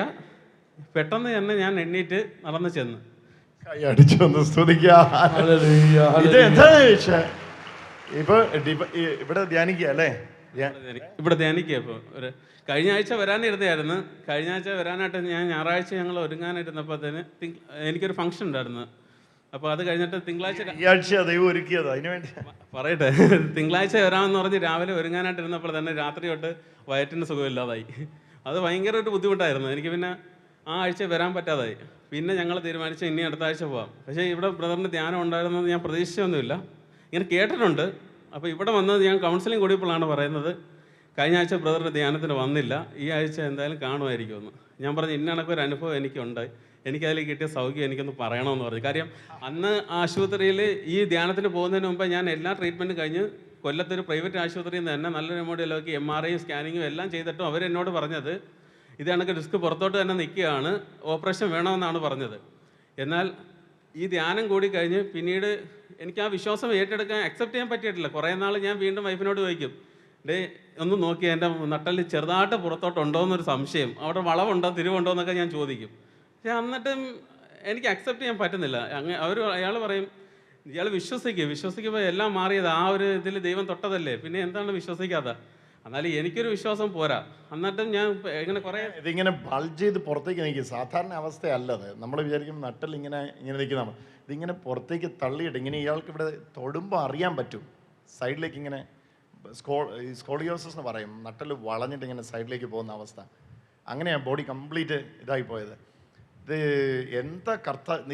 പെട്ടെന്ന് തന്നെ ഞാൻ എണ്ണീറ്റ് നടന്ന് ചെന്ന് കൈ അടിച്ചൊന്ന് സ്തുതിക്കാം. ഇവിടെ ധ്യാനിക്കുക അല്ലേ? ഇവിടെ ധ്യാനിക്കുക. ഇപ്പോൾ കഴിഞ്ഞ ആഴ്ച വരാനിരുന്നായിരുന്നു. കഴിഞ്ഞ ആഴ്ച വരാനായിട്ട് ഞാൻ ഞായറാഴ്ച ഞങ്ങൾ ഒരുങ്ങാനിരുന്നപ്പോൾ തന്നെ എനിക്കൊരു ഫംഗ്ഷൻ ഉണ്ടായിരുന്നു. അപ്പോൾ അത് കഴിഞ്ഞിട്ട് തിങ്കളാഴ്ച പറയട്ടെ, തിങ്കളാഴ്ച വരാമെന്ന് പറഞ്ഞ് രാവിലെ ഒരുങ്ങാനായിട്ടിരുന്നപ്പോൾ തന്നെ രാത്രി തൊട്ട് വയറ്റിന് സുഖമില്ലാതായി. അത് ഭയങ്കര ഒരു ബുദ്ധിമുട്ടായിരുന്നു എനിക്ക്. പിന്നെ ആ ആഴ്ച വരാൻ പറ്റാതായി. പിന്നെ ഞങ്ങൾ തീരുമാനിച്ചു ഇനി അടുത്ത ആഴ്ച പോവാം. പക്ഷേ ഇവിടെ ബ്രദറിൻ്റെ ധ്യാനം ഉണ്ടായിരുന്നത് ഞാൻ പ്രതീക്ഷിച്ചൊന്നുമില്ല, ഇങ്ങനെ കേട്ടിട്ടുണ്ട്. അപ്പോൾ ഇവിടെ വന്നത് ഞാൻ കൗൺസിലിംഗ് കൂടിയപ്പോഴാണ് പറയുന്നത് കഴിഞ്ഞ ആഴ്ച ബ്രദറിൻ്റെ ധ്യാനത്തിന് വന്നില്ല, ഈ ആഴ്ച എന്തായാലും കാണുമായിരിക്കുമെന്ന്. ഞാൻ പറഞ്ഞു ഇന്ന കണക്കൊരു അനുഭവം എനിക്കുണ്ട്, എനിക്കതിൽ കിട്ടിയ സൗഖ്യം എനിക്കൊന്ന് പറയണമെന്ന് പറഞ്ഞു. കാര്യം അന്ന് ആശുപത്രിയിൽ ഈ ധ്യാനത്തിന് പോകുന്നതിന് മുമ്പ് ഞാൻ എല്ലാ ട്രീറ്റ്മെൻറ്റും കഴിഞ്ഞ് കൊല്ലത്തൊരു പ്രൈവറ്റ് ആശുപത്രിയിൽ നിന്ന് തന്നെ നല്ലൊരു എമൗണ്ടിലൊക്കെ MRI സ്കാനിങ്ങും എല്ലാം ചെയ്തിട്ടും അവരെന്നോട് പറഞ്ഞത് ഇത് കണക്ക് ഡിസ്ക് പുറത്തോട്ട് തന്നെ നിൽക്കുകയാണ്, ഓപ്പറേഷൻ വേണമെന്നാണ് പറഞ്ഞത്. എന്നാൽ ഈ ധ്യാനം കൂടി കഴിഞ്ഞ് പിന്നീട് എനിക്ക് ആ വിശ്വാസം ഏറ്റെടുക്കാൻ അക്സെപ്റ്റ് ചെയ്യാൻ പറ്റിയിട്ടില്ല. കുറേ നാൾ ഞാൻ വീണ്ടും വൈഫിനോട് ചോദിക്കും, ഒന്ന് നോക്കി എൻ്റെ നട്ടലിൽ ചെറുതായിട്ട് പുറത്തോട്ടുണ്ടോ എന്നൊരു സംശയം, അവിടെ വളവുണ്ടോ തിരിവുണ്ടോ എന്നൊക്കെ ഞാൻ ചോദിക്കും. പക്ഷേ എന്നിട്ടും എനിക്ക് അക്സെപ്റ്റ് ചെയ്യാൻ പറ്റുന്നില്ല. അയാൾ പറയും ഇയാൾ വിശ്വസിക്കുമ്പോൾ എല്ലാം മാറിയത് ആ ഒരു ഇതിൽ ദൈവം തൊട്ടതല്ലേ, പിന്നെ എന്താണ് വിശ്വസിക്കാത്ത? എന്നാലും എനിക്കൊരു വിശ്വാസം പോരാ. എന്നിട്ടും ഞാൻ ഇങ്ങനെ കുറേ ഇതിങ്ങനെ ബൾജ് ചെയ്ത് പുറത്തേക്ക് നിൽക്കും. സാധാരണ അവസ്ഥയല്ലത്. നമ്മൾ വിചാരിക്കും നട്ടൽ ഇങ്ങനെ നിൽക്കുന്നതാണ്. ഇതിങ്ങനെ പുറത്തേക്ക് തള്ളിയിട്ട് ഇങ്ങനെ ഇയാൾക്ക് ഇവിടെ തൊടുമ്പോൾ അറിയാൻ പറ്റും സൈഡിലേക്ക് ഇങ്ങനെ സ്കോളിയോസിസ് എന്ന് പറയും, നട്ടൽ വളഞ്ഞിട്ട് ഇങ്ങനെ സൈഡിലേക്ക് പോകുന്ന അവസ്ഥ. അങ്ങനെയാണ് ബോഡി കംപ്ലീറ്റ് ഇതായി പോയത്. ഇത് എന്താ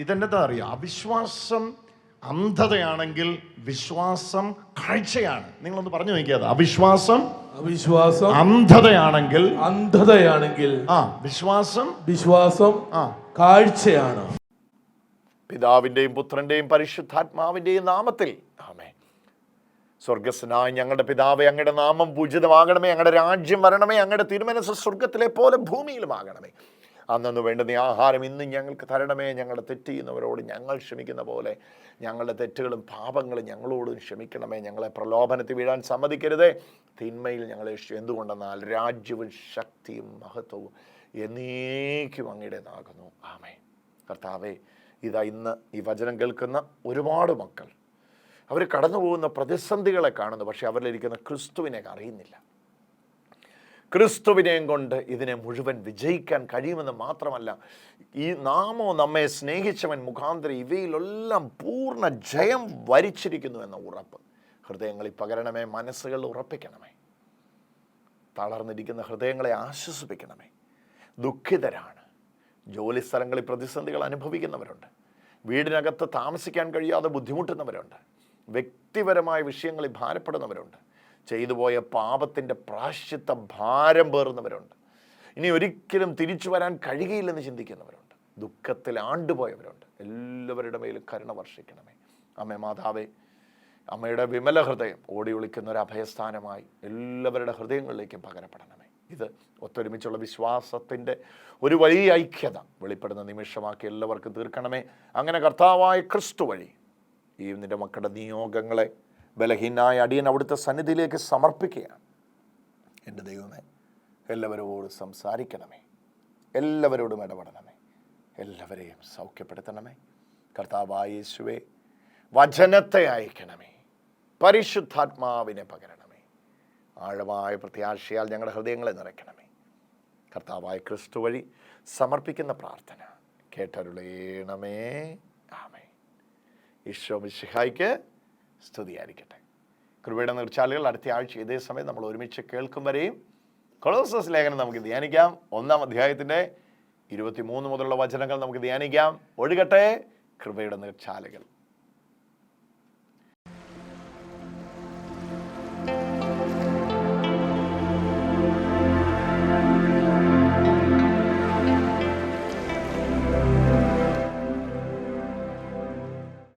ഇതെന്താ അറിയാം, അവിശ്വാസം അന്ധതയാണെങ്കിൽ വിശ്വാസം കാഴ്ചയാണ്. നിങ്ങളൊന്ന് പറഞ്ഞു നോക്കിയത്, അവിശ്വാസം അന്ധതയാണെങ്കിൽ വിശ്വാസം കാഴ്ചയാണ്. പിതാവിൻ്റെയും പുത്രൻ്റെയും പരിശുദ്ധാത്മാവിൻ്റെയും നാമത്തിൽ ആമേൻ. സ്വർഗസ്നായ ഞങ്ങളുടെ പിതാവേ, അങ്ങയുടെ നാമം പൂജിതമാകണമേ, അങ്ങയുടെ രാജ്യം വരണമേ, അങ്ങയുടെ തിരുമനസ്സ് സ്വർഗത്തിലെ പോലെ ഭൂമിയിലുമാകണമേ. അന്നു വേണ്ടുന്ന ആഹാരം ഇന്നും ഞങ്ങൾക്ക് തരണമേ. ഞങ്ങളുടെ തെറ്റ് ചെയ്യുന്നവരോട് ഞങ്ങൾ ക്ഷമിക്കുന്ന പോലെ ഞങ്ങളുടെ തെറ്റുകളും പാപങ്ങളും ഞങ്ങളോടും ക്ഷമിക്കണമേ. ഞങ്ങളെ പ്രലോഭനത്തിൽ വീഴാൻ സമ്മതിക്കരുതേ, തിന്മയിൽ ഞങ്ങളെ എന്തുകൊണ്ടെന്നാൽ രാജ്യവും ശക്തിയും മഹത്വവും എന്നേക്കും അങ്ങയുടേതാകുന്നു. ആമേൻ. കർത്താവേ, ഇതാ ഇന്ന് ഈ വചനം കേൾക്കുന്ന ഒരുപാട് മക്കൾ അവർ കടന്നു പോകുന്ന പ്രതിസന്ധികളെ കാണുന്നു, പക്ഷെ അവരിലിരിക്കുന്ന ക്രിസ്തുവിനെ അറിയുന്നില്ല. ക്രിസ്തുവിനെയും കൊണ്ട് ഇതിനെ മുഴുവൻ വിജയിക്കാൻ കഴിയുമെന്ന് മാത്രമല്ല, ഈ നാമോ നമ്മെ സ്നേഹിച്ചവൻ മുഖാന്തരം ഇവയിലെല്ലാം പൂർണ്ണ ജയം വരിച്ചിരിക്കുന്നു എന്ന ഉറപ്പ് ഹൃദയങ്ങളിൽ പകരണമേ. മനസ്സുകൾ ഉറപ്പിക്കണമേ. തളർന്നിരിക്കുന്ന ഹൃദയങ്ങളെ ആശ്വസിപ്പിക്കണമേ. ദുഃഖിതരാണ്, ജോലി സ്ഥലങ്ങളിൽ പ്രതിസന്ധികൾ അനുഭവിക്കുന്നവരുണ്ട്, വീടിനകത്ത് താമസിക്കാൻ കഴിയാതെ ബുദ്ധിമുട്ടുന്നവരുണ്ട്, വ്യക്തിപരമായ വിഷയങ്ങളിൽ ഭാരപ്പെടുന്നവരുണ്ട്, ചെയ്തുപോയ പാപത്തിൻ്റെ പ്രായശ്ചിത്ത ഭാരം പേറുന്നവരുണ്ട്, ഇനി ഒരിക്കലും തിരിച്ചു വരാൻ കഴിയുകയില്ലെന്ന് ചിന്തിക്കുന്നവരുണ്ട്, ദുഃഖത്തിൽ ആണ്ടുപോയവരുണ്ട്. എല്ലാവരുടെ മേലും കരുണ വർഷിക്കണമേ. അമ്മേ മാതാവേ, അമ്മയുടെ വിമല ഹൃദയം ഓടി ഒളിക്കുന്ന ഒരു അഭയസ്ഥാനമായി എല്ലാവരുടെ ഹൃദയങ്ങളിലേക്കും പകരപ്പെടണമേ. ഇത് ഒത്തൊരുമിച്ചുള്ള വിശ്വാസത്തിൻ്റെ ഒരു വലിയ ഐക്യത വെളിപ്പെടുന്ന നിമിഷമാക്കി എല്ലാവർക്കും തീർക്കണമേ. അങ്ങനെ കർത്താവായ ക്രിസ്തു വഴി ഈ നിൻ്റെ മക്കളുടെ നിയോഗങ്ങളെ ബലഹീനായ അടിയൻ അവിടുത്തെ സന്നിധിയിലേക്ക് സമർപ്പിക്കുകയാണ്. എൻ്റെ ദൈവമേ, എല്ലാവരോടും സംസാരിക്കണമേ, എല്ലാവരോടും ഇടപെടണമേ, എല്ലാവരെയും സൗഖ്യപ്പെടുത്തണമേ. കർത്താവായ യേശുവേ, വചനത്തെ അയക്കണമേ, പരിശുദ്ധാത്മാവിനെ പകരണമേ, ആഴമായ പ്രത്യാശയാൽ ഞങ്ങളുടെ ഹൃദയങ്ങളെ നിറയ്ക്കണമേ. കർത്താവായ ക്രിസ്തു വഴി സമർപ്പിക്കുന്ന പ്രാർത്ഥന കേട്ടരുളേണമേ. ആമേൻ. ഈശോ മിശിഹായ്ക്ക് സ്തുതിയായിരിക്കട്ടെ. കൃപയുടെ നീർച്ചാലുകൾ അടുത്ത ആഴ്ച ഇതേ സമയം നമ്മൾ ഒരുമിച്ച് കേൾക്കും വരെയും കൊളോസസ് ലേഖനം നമുക്ക് ധ്യാനിക്കാം. 1-ാം അധ്യായത്തിൻ്റെ 23 മുതലുള്ള വചനങ്ങൾ നമുക്ക് ധ്യാനിക്കാം. ഒഴുകട്ടെ കൃപയുടെ നീർച്ചാലുകൾ.